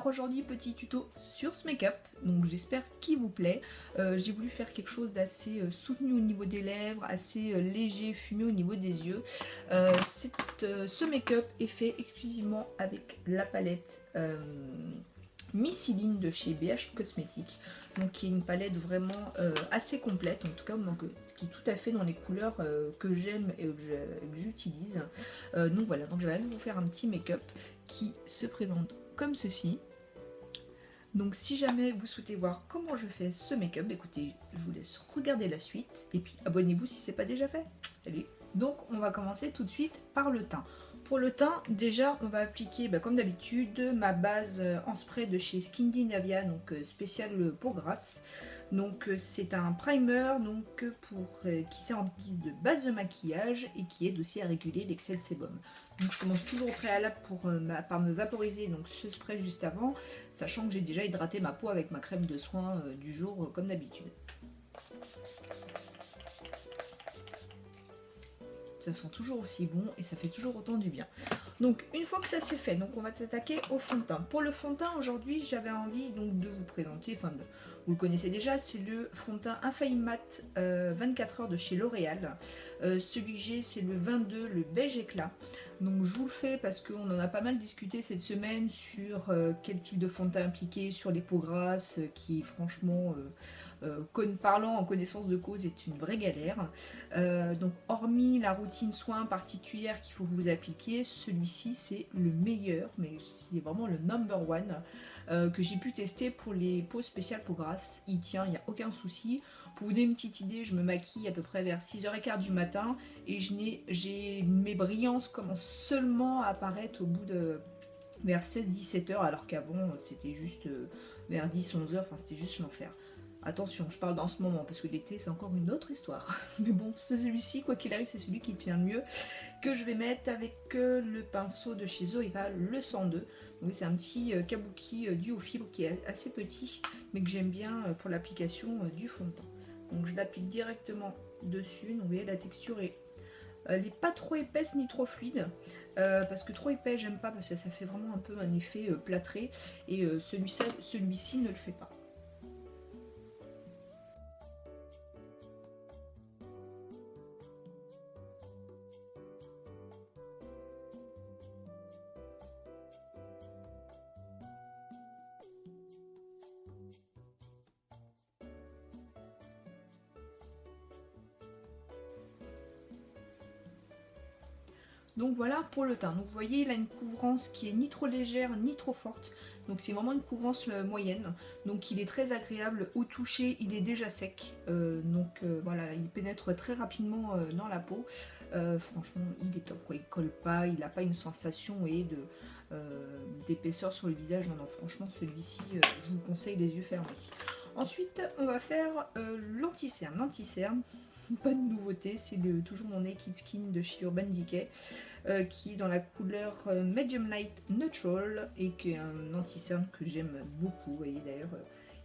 Alors aujourd'hui petit tuto sur ce make-up, donc j'espère qu'il vous plaît. J'ai voulu faire quelque chose d'assez soutenu au niveau des lèvres, assez léger, fumé au niveau des yeux. Ce make-up est fait exclusivement avec la palette Missyline de chez BH Cosmetics, donc qui est une palette vraiment assez complète, en tout cas donc, qui est tout à fait dans les couleurs que j'aime et que j'utilise. Donc voilà, donc je vais vous faire un petit make-up qui se présente comme ceci. Donc si jamais vous souhaitez voir comment je fais ce make-up, écoutez, je vous laisse regarder la suite et puis abonnez-vous si ce n'est pas déjà fait. Salut. Donc on va commencer tout de suite par le teint. Pour le teint, déjà on va appliquer comme d'habitude ma base en spray de chez Skindinavia, donc spécial peau grasse. Donc c'est un primer qui sert en guise de base de maquillage et qui aide aussi à réguler l'excès de sébum. Donc je commence toujours au préalable par me vaporiser donc ce spray juste avant, sachant que j'ai déjà hydraté ma peau avec ma crème de soin du jour comme d'habitude. Ça sent toujours aussi bon et ça fait toujours autant du bien. Donc une fois que ça c'est fait, donc on va s'attaquer au fond de teint. Pour le fond de teint aujourd'hui j'avais envie donc de vous présenter, vous le connaissez déjà, c'est le fond de teint Infaillible Matte 24 heures de chez L'Oréal. Celui que j'ai c'est le 22, le beige éclat. Donc je vous le fais parce qu'on en a pas mal discuté cette semaine sur quel type de fond de teint appliquer sur les peaux grasses, qui franchement, parlant en connaissance de cause, est une vraie galère. Donc hormis la routine soin particulière qu'il faut que vous appliquiez, celui-ci c'est le meilleur, mais c'est vraiment le number one que j'ai pu tester pour les peaux spéciales peau grasse. Il tient, il n'y a aucun souci. Pour vous donner une petite idée, je me maquille à peu près vers 6h15 du matin et mes brillances commencent seulement à apparaître au bout de vers 16-17h, alors qu'avant c'était juste vers 10-11h, enfin c'était juste l'enfer. Attention, je parle dans ce moment parce que l'été c'est encore une autre histoire. Mais bon, celui-ci, quoi qu'il arrive, c'est celui qui tient le mieux, que je vais mettre avec le pinceau de chez Zoeva, le 102. Donc c'est un petit kabuki dû aux fibres qui est assez petit, mais que j'aime bien pour l'application du fond de teint. Donc je l'applique directement dessus. Donc vous voyez, la texture elle n'est pas trop épaisse ni trop fluide, parce que trop épais j'aime pas, parce que ça fait vraiment un peu un effet plâtré, et celui-ci ne le fait pas. Donc voilà pour le teint. Donc vous voyez, il a une couvrance qui est ni trop légère ni trop forte. Donc c'est vraiment une couvrance moyenne. Donc il est très agréable au toucher, il est déjà sec. Voilà, il pénètre très rapidement dans la peau. Franchement, il est top, quoi. Il colle pas, il n'a pas une sensation d'épaisseur sur le visage. Non, franchement, celui-ci, je vous conseille les yeux fermés. Ensuite, on va faire l'anti-cerne. L'anti-cerne, pas de nouveauté, c'est toujours mon Naked Skin de chez Urban Decay, qui est dans la couleur Medium Light Neutral et qui est un anti-cerne que j'aime beaucoup. Vous voyez d'ailleurs,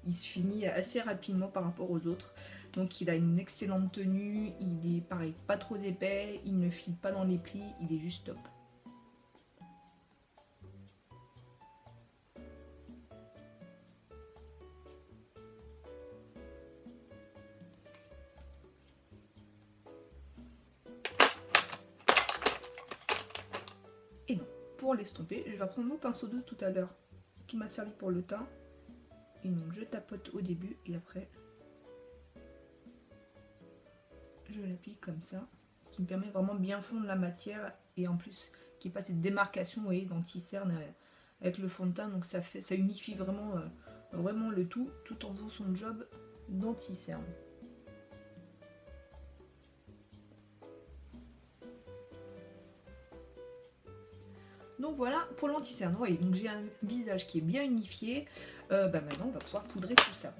il se finit assez rapidement par rapport aux autres. Donc il a une excellente tenue, il est pareil, pas trop épais, il ne file pas dans les plis, il est juste top. Et non, pour l'estomper, je vais prendre mon pinceau de tout à l'heure qui m'a servi pour le teint. Et donc je tapote au début et après je l'applique comme ça, qui me permet vraiment de bien fondre la matière et en plus qui n'est pas cette démarcation, vous voyez, d'anti-cerne avec le fond de teint. Donc ça unifie vraiment, vraiment le tout en faisant son job d'anti-cerne. Donc voilà pour l'anti-cerne. Voyez, donc j'ai un visage qui est bien unifié. Maintenant on va pouvoir poudrer tout ça.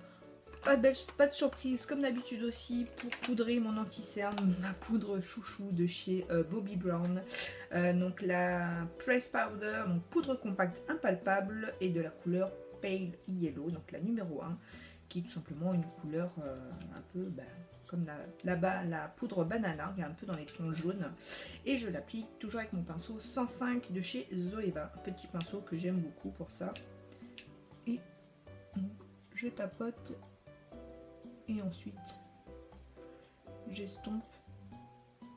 Pas de surprise, comme d'habitude aussi, pour poudrer mon anti-cerne, ma poudre chouchou de chez Bobbi Brown. Donc la Press Powder, donc poudre compacte impalpable et de la couleur Pale Yellow, donc la numéro 1, qui est tout simplement une couleur un peu comme la poudre banana, un peu dans les tons jaunes. Et je l'applique toujours avec mon pinceau 105 de chez Zoeva, un petit pinceau que j'aime beaucoup pour ça. Donc, je tapote et ensuite j'estompe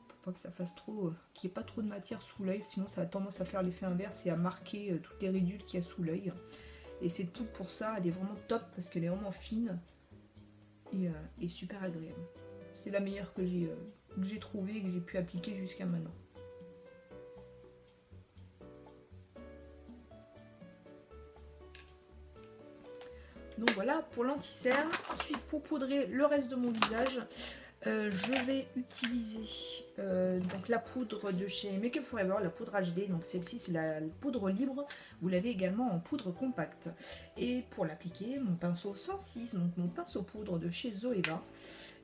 pour pas que ça fasse trop, qu'il n'y ait pas trop de matière sous l'œil, sinon ça a tendance à faire l'effet inverse et à marquer toutes les ridules qu'il y a sous l'œil. Et cette poudre pour ça, elle est vraiment top parce qu'elle est vraiment fine et super agréable. C'est la meilleure que j'ai trouvée et que j'ai pu appliquer jusqu'à maintenant. Donc voilà pour l'anti-cerne. Ensuite, pour poudrer le reste de mon visage, je vais utiliser donc la poudre de chez Make Up Forever, la poudre HD. Donc celle-ci, c'est la poudre libre. Vous l'avez également en poudre compacte. Et pour l'appliquer, mon pinceau 106, donc mon pinceau poudre de chez Zoeva.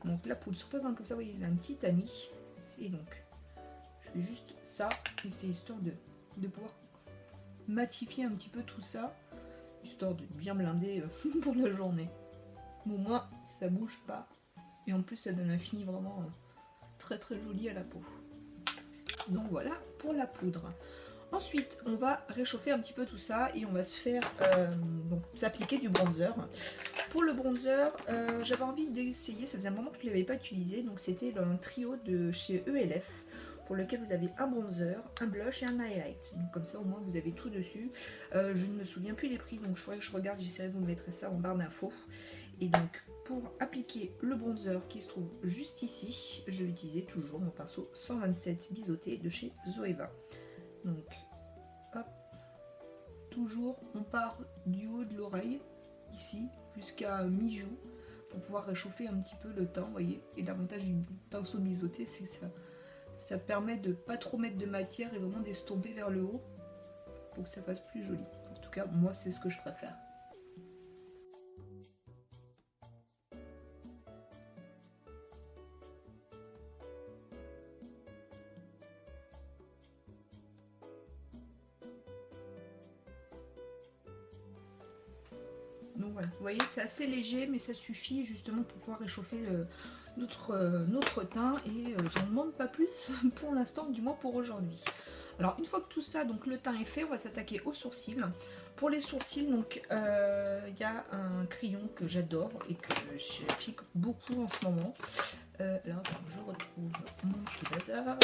Donc la poudre se présente comme ça, vous voyez, c'est un petit tamis. Et donc, je fais juste ça. Et c'est histoire de pouvoir matifier un petit peu tout ça. Histoire de bien blinder pour la journée. Au moins, ça bouge pas. Et en plus, ça donne un fini vraiment très très joli à la peau. Donc voilà pour la poudre. Ensuite, on va réchauffer un petit peu tout ça et on va se faire s'appliquer du bronzer. Pour le bronzer, j'avais envie d'essayer, ça faisait un moment que je ne l'avais pas utilisé, donc c'était un trio de chez ELF pour lequel vous avez un bronzer, un blush et un highlight. Donc comme ça au moins vous avez tout dessus. Je ne me souviens plus les prix, donc je faudrait que je regarde, j'essaierai de vous mettre ça en barre d'infos. Et donc pour appliquer le bronzer qui se trouve juste ici, je vais utiliser toujours mon pinceau 127 biseauté de chez Zoeva. Donc hop, toujours on part du haut de l'oreille, ici, jusqu'à mi-joue, pour pouvoir réchauffer un petit peu le teint, vous voyez. Et l'avantage du pinceau biseauté, c'est que ça permet de pas trop mettre de matière et vraiment d'estomper vers le haut pour que ça fasse plus joli. En tout cas, moi, c'est ce que je préfère. Donc voilà, vous voyez, c'est assez léger, mais ça suffit justement pour pouvoir réchauffer notre teint. Et j'en demande pas plus pour l'instant, du moins pour aujourd'hui. Alors une fois que tout ça, donc le teint est fait, on va s'attaquer aux sourcils. Pour les sourcils, donc y a un crayon que j'adore et que j'applique beaucoup en ce moment. Alors je retrouve mon petit bazar.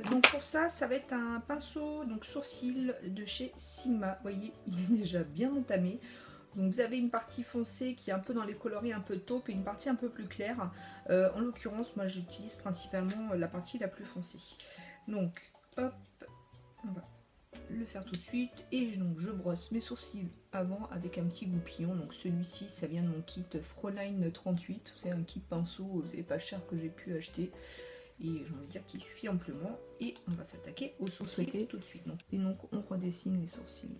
Donc pour ça, ça va être un pinceau donc sourcil de chez Sigma. Vous voyez, il est déjà bien entamé. Donc vous avez une partie foncée qui est un peu dans les coloris un peu taupe et une partie un peu plus claire. En l'occurrence, moi j'utilise principalement la partie la plus foncée. Donc hop, on va le faire tout de suite. Et donc je brosse mes sourcils avant avec un petit goupillon. Donc celui-ci, ça vient de mon kit Fräulein 38. C'est un kit pinceau, c'est pas cher que j'ai pu acheter. Et j'ai envie de dire qu'il suffit amplement. Et on va s'attaquer aux sourcils tout de suite. Et donc on redessine les sourcils.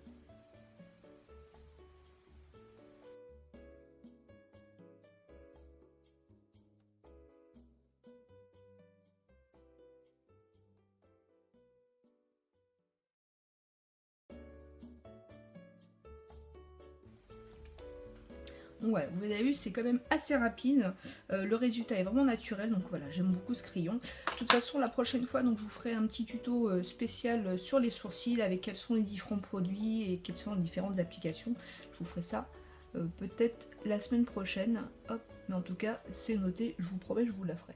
Ouais, vous avez vu, c'est quand même assez rapide. Le résultat est vraiment naturel, donc voilà, j'aime beaucoup ce crayon. De toute façon, la prochaine fois, donc je vous ferai un petit tuto spécial sur les sourcils, avec quels sont les différents produits et quelles sont les différentes applications. Je vous ferai ça peut-être la semaine prochaine. Hop, mais en tout cas, c'est noté, je vous promets, je vous la ferai.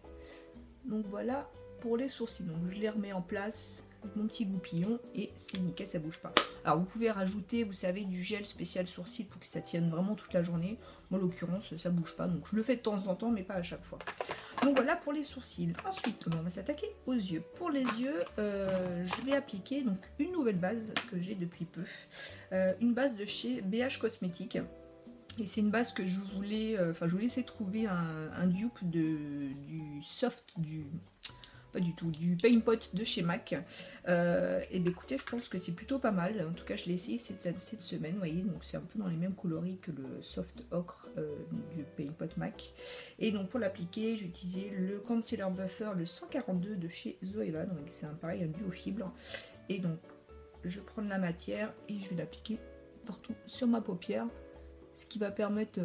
Donc voilà pour les sourcils. Donc je les remets en place avec mon petit goupillon et c'est nickel, ça bouge pas. Alors vous pouvez rajouter, vous savez, du gel spécial sourcils pour que ça tienne vraiment toute la journée. Moi, en l'occurrence, ça bouge pas, donc je le fais de temps en temps, mais pas à chaque fois. Donc voilà pour les sourcils. Ensuite, on va s'attaquer aux yeux. Pour les yeux, je vais appliquer donc une nouvelle base que j'ai depuis peu. Une base de chez BH Cosmétiques. Et c'est une base que je voulais, je voulais essayer de trouver un dupe du soft, pas du tout, du Paint Pot de chez MAC. Et bien écoutez, je pense que c'est plutôt pas mal. En tout cas, je l'ai essayé cette semaine, vous voyez, donc c'est un peu dans les mêmes coloris que le soft ocre du Paint Pot MAC. Et donc pour l'appliquer, j'ai utilisé le Concealer Buffer, le 142 de chez Zoeva, donc c'est pareil, un duo fibre. Et donc, je prends de la matière et je vais l'appliquer partout sur ma paupière. Ce qui va permettre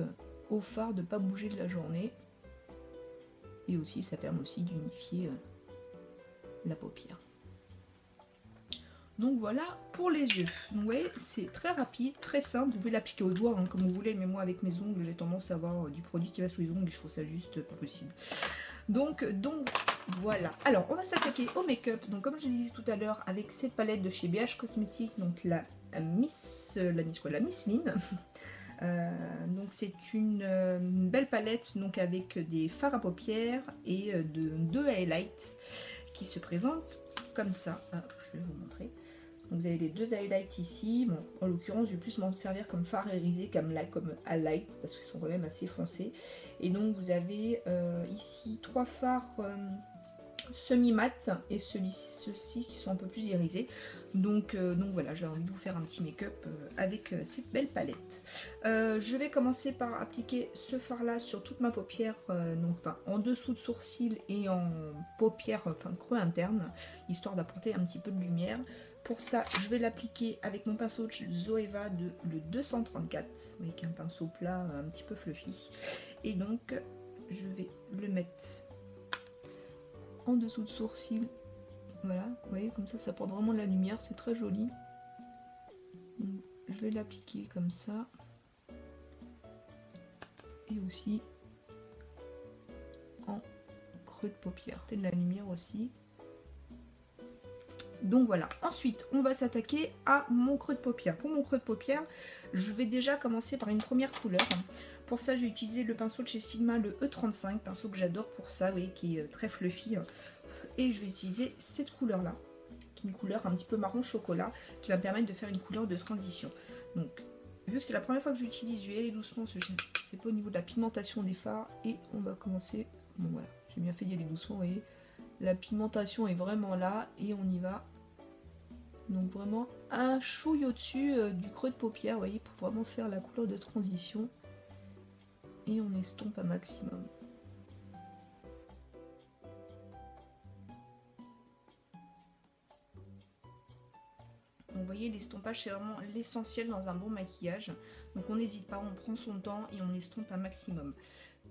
au fard de ne pas bouger de la journée. Et aussi, ça permet aussi d'unifier la paupière. Donc voilà pour les yeux. Donc vous voyez, c'est très rapide, très simple. Vous pouvez l'appliquer au doigt hein, comme vous voulez, mais moi avec mes ongles, j'ai tendance à avoir du produit qui va sous les ongles et je trouve ça juste pas possible. Donc voilà. Alors on va s'attaquer au make-up. Donc comme je l'ai dit tout à l'heure, avec cette palette de chez BH Cosmetics, donc la Miss Line. Donc c'est une belle palette donc avec des fards à paupières et deux highlights qui se présentent comme ça. Ah, je vais vous montrer. Donc vous avez les deux highlights ici. Bon, en l'occurrence, je vais plus m'en servir comme fard irisé comme highlight parce qu'ils sont quand même assez foncés. Et donc vous avez ici trois fards semi-mat et ceux-ci qui sont un peu plus irisés. Donc voilà, j'ai envie de vous faire un petit make-up avec cette belle palette. Je vais commencer par appliquer ce fard là sur toute ma paupière, en dessous de sourcil et en paupière, creux interne, histoire d'apporter un petit peu de lumière. Pour ça, je vais l'appliquer avec mon pinceau Zoeva de le 234, avec un pinceau plat un petit peu fluffy. Et donc, je vais le mettre en dessous de sourcil. Voilà, vous voyez, comme ça apporte vraiment de la lumière, c'est très joli. Donc, je vais l'appliquer comme ça. Et aussi en creux de paupière. C'est de la lumière aussi. Donc voilà, ensuite on va s'attaquer à mon creux de paupière. Pour mon creux de paupière, je vais déjà commencer par une première couleur. Pour ça, j'ai utilisé le pinceau de chez Sigma, le E35, pinceau que j'adore pour ça, vous voyez, qui est très fluffy. Et je vais utiliser cette couleur-là, qui est une couleur un petit peu marron chocolat, qui va me permettre de faire une couleur de transition. Donc, vu que c'est la première fois que j'utilise, je vais aller doucement, c'est pas au niveau de la pigmentation des fards. Et on va commencer, bon voilà, j'ai bien fait d'y aller doucement, vous voyez. La pigmentation est vraiment là, et on y va. Donc vraiment un chouille au-dessus du creux de paupière, vous voyez, pour vraiment faire la couleur de transition. Et on estompe un maximum. Donc vous voyez, l'estompage c'est vraiment l'essentiel dans un bon maquillage. Donc on n'hésite pas, on prend son temps et on estompe un maximum.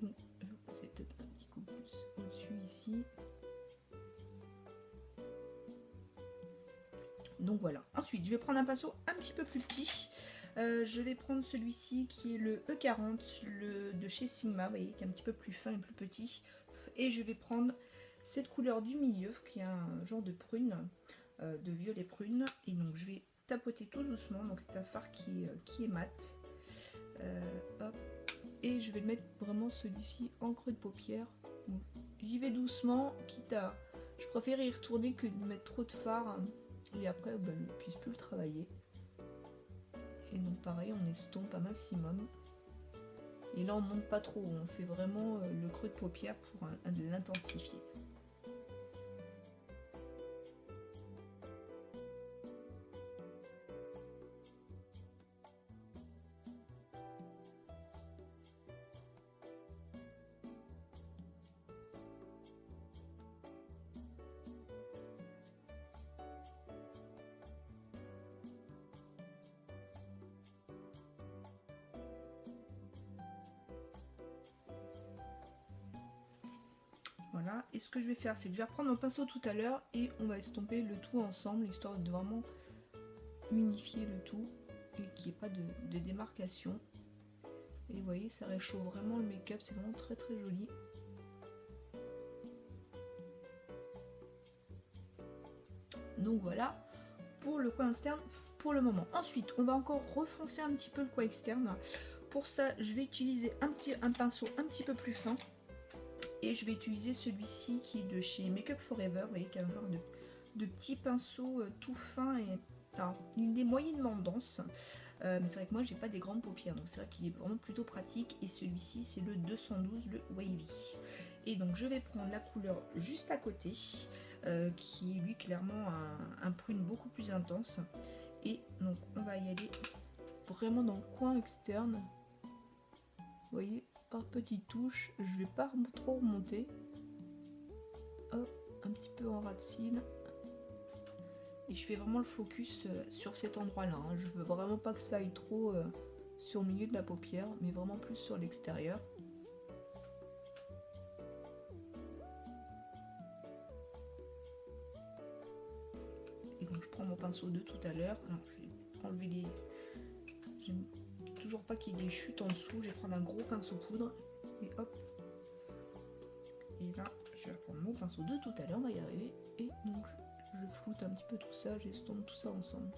Donc je vais passer peut-être un petit coup plus au-dessus ici. Donc voilà. Ensuite, je vais prendre un pinceau un petit peu plus petit. Je vais prendre celui-ci qui est le E40 de chez Sigma, vous voyez, qui est un petit peu plus fin et plus petit. Et je vais prendre cette couleur du milieu, qui est un genre de prune, de violet prune. Et donc je vais tapoter tout doucement. Donc c'est un fard qui est mat. Hop. Et je vais le mettre vraiment celui-ci en creux de paupière. J'y vais doucement, quitte à... Je préfère y retourner que de mettre trop de fard. Et après, je ne puisse plus le travailler. Et donc pareil, on estompe un maximum. Et là, on monte pas trop. On fait vraiment le creux de paupière pour l'intensifier. Voilà, et ce que je vais faire, c'est que je vais reprendre mon pinceau tout à l'heure et on va estomper le tout ensemble, histoire de vraiment unifier le tout et qu'il n'y ait pas de démarcation. Et vous voyez, ça réchauffe vraiment le make-up, c'est vraiment très très joli. Donc voilà, pour le coin externe, pour le moment. Ensuite, on va encore refoncer un petit peu le coin externe. Pour ça, je vais utiliser un pinceau un petit peu plus fin. Et je vais utiliser celui-ci qui est de chez Make Up Forever, vous voyez, qui a un genre de petit pinceau tout fin et alors, il est moyennement dense. Mais c'est vrai que moi j'ai pas des grandes paupières, donc c'est vrai qu'il est vraiment plutôt pratique. Et celui-ci c'est le 212, le Wavy. Et donc je vais prendre la couleur juste à côté, qui est lui clairement un prune beaucoup plus intense. Et donc on va y aller vraiment dans le coin externe. Vous voyez, par petites touches, je vais pas trop remonter. Hop, un petit peu en ras de cils. Et je fais vraiment le focus sur cet endroit-là. Hein. Je veux vraiment pas que ça aille trop sur le milieu de la paupière, mais vraiment plus sur l'extérieur. Et donc je prends mon pinceau de tout à l'heure. Alors je vais enlever les... J'aime toujours pas qu'il y ait des chutes en dessous. Je vais prendre un gros pinceau poudre. Et hop. Et là, je vais reprendre mon pinceau de tout à l'heure, on va y arriver. Et donc, je floute un petit peu tout ça, j'estompe tout ça ensemble.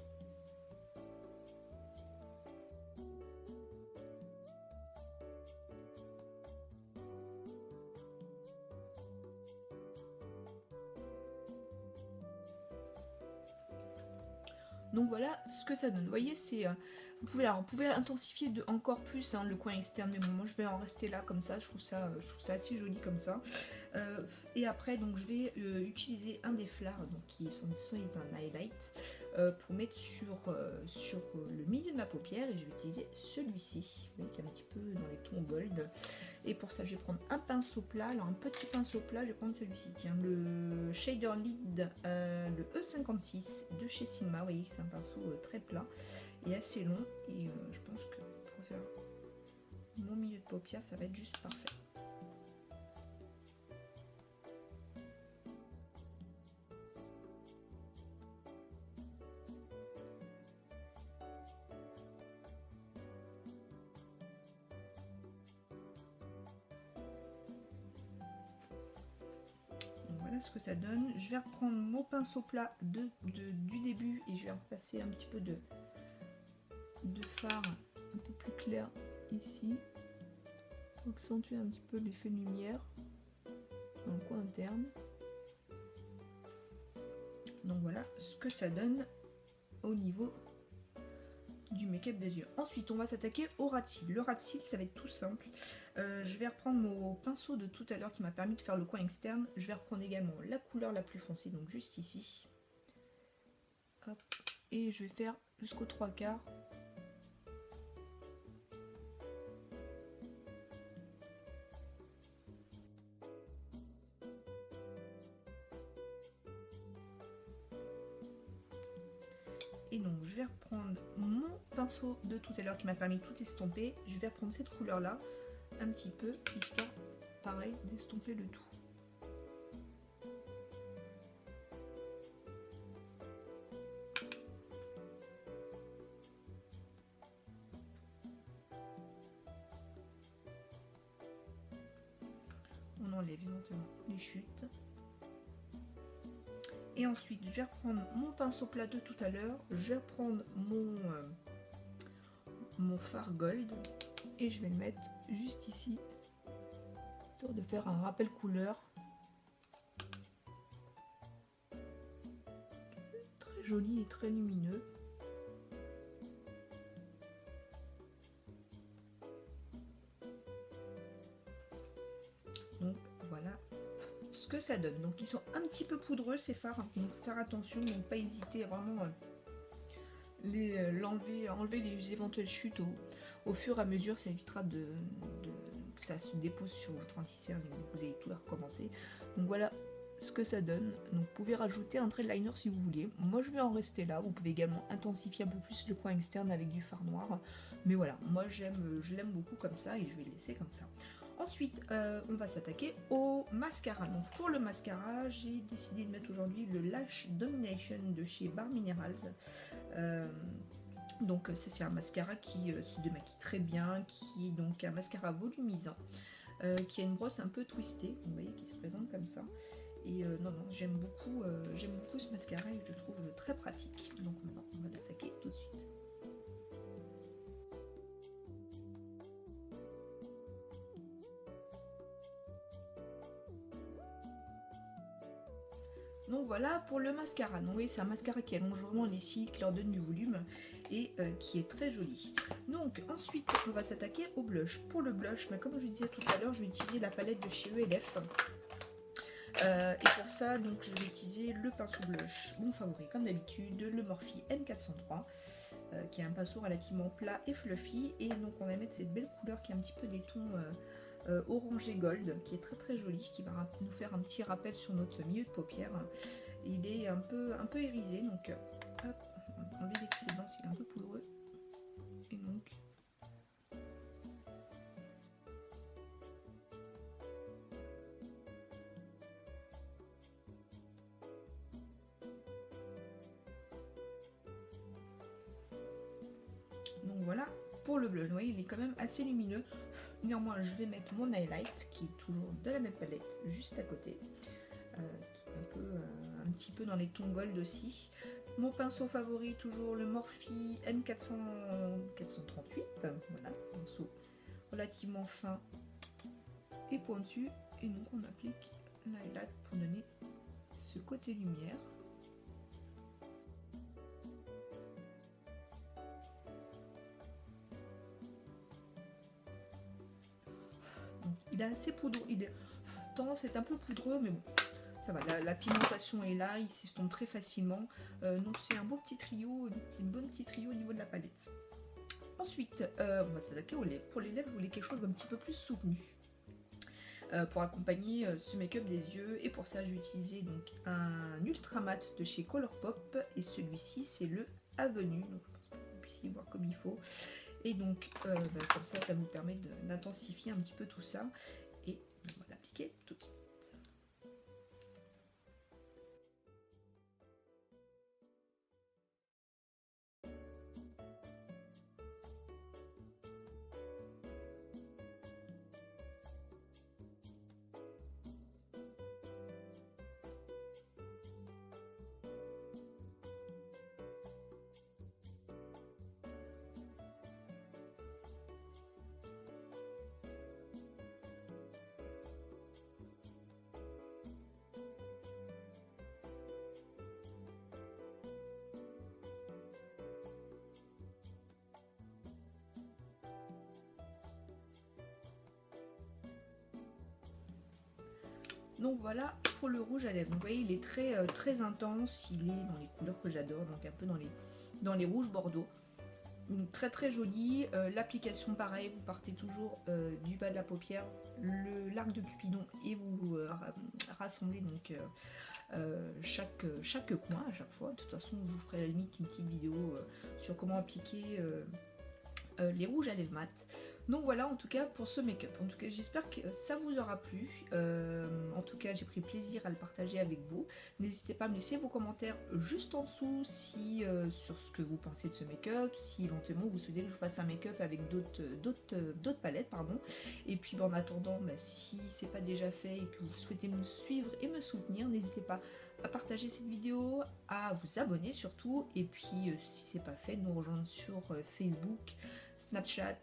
Donc voilà ce que ça donne. Vous voyez, c'est vous pouvez intensifier encore plus le coin externe, mais bon, moi je vais en rester là comme ça. Je trouve ça assez joli comme ça. Et après, donc je vais utiliser un des fards, donc qui sont un highlight, pour mettre sur le milieu de ma paupière, et je vais utiliser celui-ci, qui est un petit peu dans les tons gold. Et pour ça, je vais prendre un pinceau plat. Alors un petit pinceau plat, je vais prendre celui-ci, tiens, le Shader Lid, le E56 de chez Sigma. Vous voyez que c'est un pinceau très plat et assez long, et je pense que pour faire mon milieu de paupière, ça va être juste parfait. Voilà ce que ça donne. Je vais reprendre mon pinceau plat du début et je vais repasser un petit peu de fard un peu plus clair ici pour accentuer un petit peu l'effet lumière dans le coin interne. Donc voilà ce que ça donne au niveau du make-up des yeux. Ensuite, on va s'attaquer au ras de cils. Le ras de cils, ça va être tout simple. Je vais reprendre mon pinceau de tout à l'heure qui m'a permis de faire le coin externe. Je vais reprendre également la couleur la plus foncée, donc juste ici. Hop. Et je vais faire jusqu'aux 3/4. Et donc je vais reprendre mon pinceau de tout à l'heure qui m'a permis de tout estomper. Je vais reprendre cette couleur là un petit peu, histoire pareil d'estomper le tout. On enlève éventuellement les chutes. Et ensuite, je vais reprendre mon pinceau plat de tout à l'heure, je vais reprendre mon fard gold et je vais le mettre juste ici, histoire de faire un rappel couleur. Très joli et très lumineux. Donc voilà ce que ça donne. Donc ils sont un petit peu poudreux ces fards, donc faire attention, donc pas hésiter à vraiment enlever les éventuelles chutes au fur et à mesure. Ça évitera que ça se dépose sur votre anti-cerne et que vous allez tout recommencer. Donc voilà ce que ça donne. Donc vous pouvez rajouter un trait de liner si vous voulez. Moi je vais en rester là. Vous pouvez également intensifier un peu plus le coin externe avec du fard noir, mais voilà, moi je l'aime beaucoup comme ça et je vais le laisser comme ça. Ensuite, on va s'attaquer au mascara. Donc pour le mascara, j'ai décidé de mettre aujourd'hui le Lash Domination de chez Bare Minerals. Donc ça c'est un mascara qui se démaquille très bien, qui est donc un mascara volumisant, qui a une brosse un peu twistée, vous voyez, qui se présente comme ça. Et non, j'aime beaucoup ce mascara et je le trouve très pratique. Donc maintenant, on va l'attaquer tout de suite. Donc voilà pour le mascara. Donc oui, c'est un mascara qui allonge vraiment les cils, qui leur donne du volume et qui est très joli. Donc ensuite, on va s'attaquer au blush. Pour le blush, comme je disais tout à l'heure, je vais utiliser la palette de chez ELF. Et pour ça, donc, je vais utiliser le pinceau blush, mon favori comme d'habitude, le Morphe M403, qui est un pinceau relativement plat et fluffy. Et donc on va mettre cette belle couleur qui est un petit peu des tons orangé gold, qui est très très joli, qui va nous faire un petit rappel sur notre milieu de paupière. Il est un peu irisé, donc hop, on va enlever l'excédent, il est un peu poudreux. Et donc pour le blush. Vous voyez, il est quand même assez lumineux. Néanmoins, je vais mettre mon highlight qui est toujours de la même palette juste à côté, qui est un petit peu dans les tons gold aussi. Mon pinceau favori, toujours le Morphe M438. Voilà, pinceau relativement fin et pointu. Et donc on applique l'highlight pour donner ce côté lumière. Donc, il est assez poudreux, il est tendance à être un peu poudreux, mais bon, ça va, la pigmentation est là, il s'estompe très facilement. Donc c'est un beau petit trio, une bonne petit trio au niveau de la palette. Ensuite, on va s'attaquer aux lèvres. Pour les lèvres, je voulais quelque chose d'un petit peu plus soutenu. Pour accompagner ce make-up des yeux, et pour ça j'ai utilisé donc un ultra mat de chez Colourpop, et celui-ci c'est le Avenue, donc je pense que vous puissiez voir comme il faut. Et donc comme ça vous permet d'intensifier un petit peu tout ça, et on va l'appliquer tout de suite. Donc voilà pour le rouge à lèvres. Donc, vous voyez, il est très intense, il est dans les couleurs que j'adore, donc un peu dans les rouges bordeaux. Donc, très joli. L'application pareil, vous partez toujours du bas de la paupière, l'arc de Cupidon, et vous rassemblez donc chaque coin à chaque fois. De toute façon, je vous ferai à la limite une petite vidéo sur comment appliquer les rouges à lèvres mat. Donc voilà, en tout cas pour ce make-up. En tout cas, j'espère que ça vous aura plu. En tout cas, j'ai pris plaisir à le partager avec vous. N'hésitez pas à me laisser vos commentaires juste en dessous si sur ce que vous pensez de ce make-up, si éventuellement vous souhaitez que je fasse un make-up avec d'autres palettes, pardon. Et puis en attendant, si c'est pas déjà fait et que vous souhaitez me suivre et me soutenir, n'hésitez pas à partager cette vidéo, à vous abonner surtout, et puis si c'est pas fait, nous rejoindre sur Facebook, Snapchat,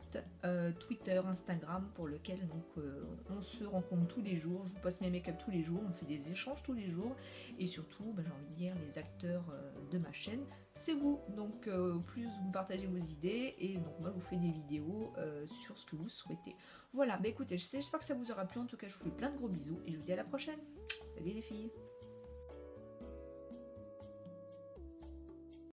Twitter, Instagram, pour lequel donc on se rencontre tous les jours. Je vous poste mes make-up tous les jours, on fait des échanges tous les jours, et surtout j'ai envie de dire les acteurs de ma chaîne, c'est vous. Donc plus vous partagez vos idées, et donc moi je vous fais des vidéos sur ce que vous souhaitez. Voilà, écoutez, j'espère que ça vous aura plu. En tout cas, je vous fais plein de gros bisous et je vous dis à la prochaine. Salut les filles.